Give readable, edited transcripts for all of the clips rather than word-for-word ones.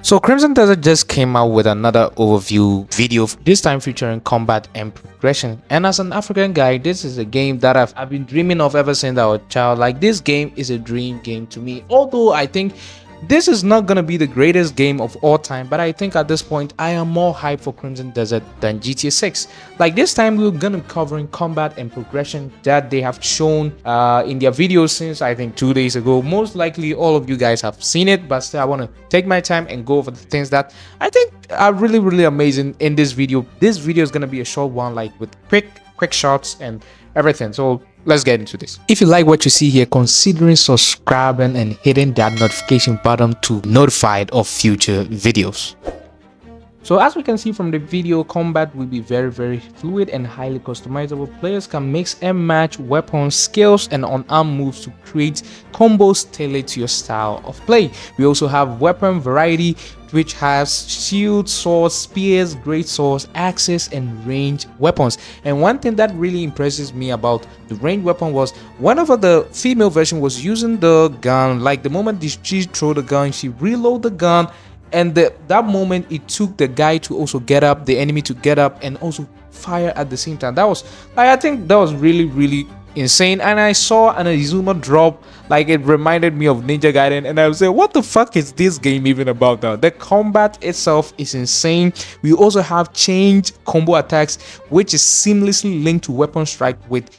So Crimson Desert just came out with another overview video, this time featuring combat and progression. And as an African guy, this is a game that I've been dreaming of ever since I was a child. Like, this game is a dream game to me. Although I think this is not gonna be the greatest game of all time, but I think at this point I am more hyped for Crimson Desert than GTA 6. Like, this time we're gonna be covering combat and progression that they have shown in their videos since I think 2 days ago. Most likely all of you guys have seen it, but still I want to take my time and go over the things that I think are really amazing in this video. This video is gonna be a short one, like with quick shots and everything. So let's get into this. If you like what you see here, considering subscribing and hitting that notification button to be notified of future videos. So as we can see from the video, combat will be very fluid and highly customizable. Players can mix and match weapons, skills, and unarmed moves to create combos tailored to your style of play. We also have weapon variety, which has shields, swords, spears, great swords, axes, and ranged weapons. And one thing that really impresses me about the ranged weapon was whenever the female version was using the gun, like the moment she throw the gun, she reload the gun, and that moment it took the guy to also get up, the enemy to get up and also fire at the same time. That was, I think that was really insane. And I saw an Izuma drop, like it reminded me of Ninja Gaiden, and I was like, what the fuck is this game even about now? The combat itself is insane. We also have changed combo attacks, which is seamlessly linked to weapon strike with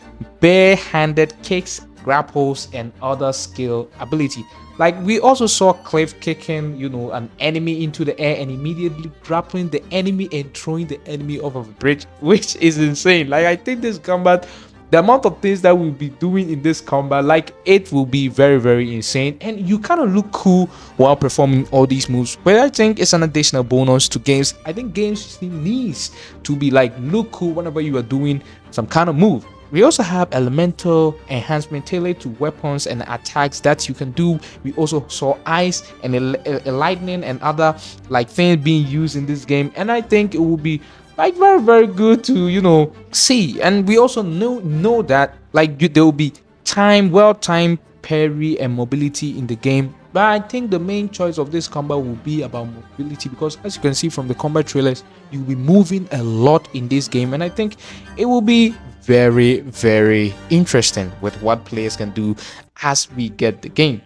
bare-handed kicks, grapples, and other skill ability. Like, we also saw Cliff kicking, you know, an enemy into the air and immediately grappling the enemy and throwing the enemy off of a bridge, which is insane. Like, I think this combat, the amount of things that we'll be doing in this combat, like, it will be very insane, and you kind of look cool while performing all these moves. But I think it's an additional bonus to games. I think games needs to be like look cool whenever you are doing some kind of move. We also have elemental enhancement tailored to weapons and attacks that you can do. We also saw ice and lightning and other like things being used in this game, and I think it will be like very good to, you know, see. And we also know that like there will be well-timed parry and mobility in the game. But I think the main choice of this combat will be about mobility, because as you can see from the combat trailers, you'll be moving a lot in this game, and I think it will be very interesting with what players can do as we get the game.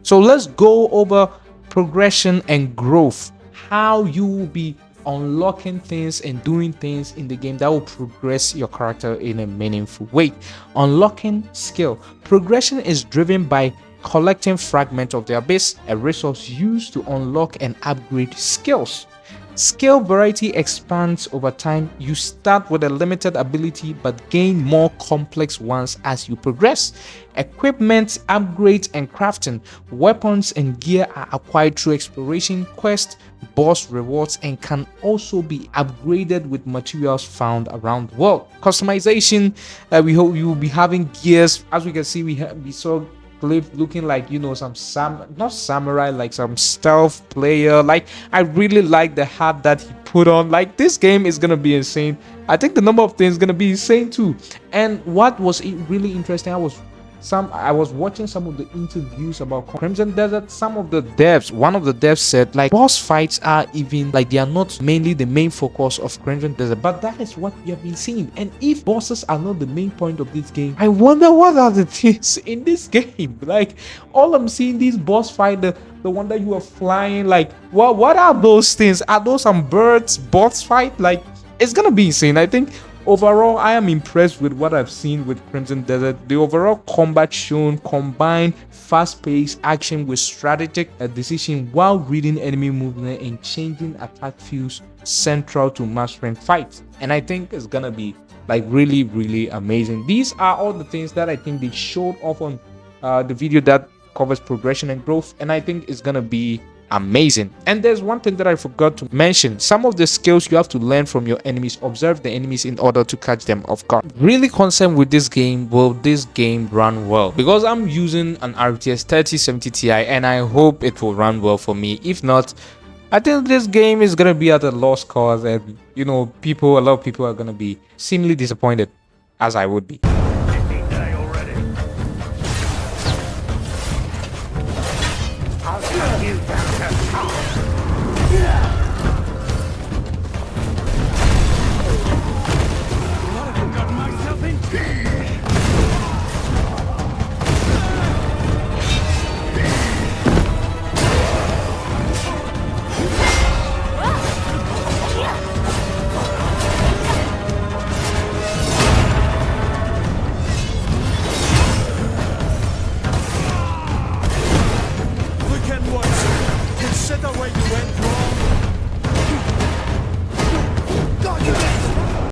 So let's go over progression and growth, how you will be unlocking things and doing things in the game that will progress your character in a meaningful way. Unlocking skill. Progression is driven by collecting fragments of the abyss, a resource used to unlock and upgrade skills. Skill variety expands over time. You start with a limited ability but gain more complex ones as you progress. Equipment, upgrades, and crafting. Weapons and gear are acquired through exploration, quest, boss rewards, and can also be upgraded with materials found around the world. Customization, we hope you will be having gears. As we can see, we saw Cliff looking like, you know, some not samurai, like some stealth player. Like, I really like the hat that he put on. Like, this game is gonna be insane. I think the number of things is gonna be insane too. And what was really interesting, I was watching some of the interviews about Crimson Desert. Some of the devs, one of the devs said like boss fights are even like they are not mainly the main focus of Crimson Desert, but that is what we have been seeing. And if bosses are not the main point of this game, I wonder what are the things in this game. Like, all I'm seeing, these boss fight, the one that you are flying, like what are those things? Are those some birds boss fight? Like, it's gonna be insane. I think overall, I am impressed with what I've seen with Crimson Desert. The overall combat shown combined fast-paced action with strategic decision while reading enemy movement and changing attack feels central to mastering fights. And I think it's gonna be like really amazing. These are all the things that I think they showed off on the video that covers progression and growth, and I think it's gonna be amazing. And there's one thing that I forgot to mention: some of the skills you have to learn from your enemies. Observe the enemies in order to catch them off guard. Really concerned with this game, will this game run well? Because I'm using an RTX 3070 Ti and I hope it will run well for me. If not, I think this game is gonna be at a lost cause, and you know, a lot of people are gonna be seemingly disappointed, as I would be.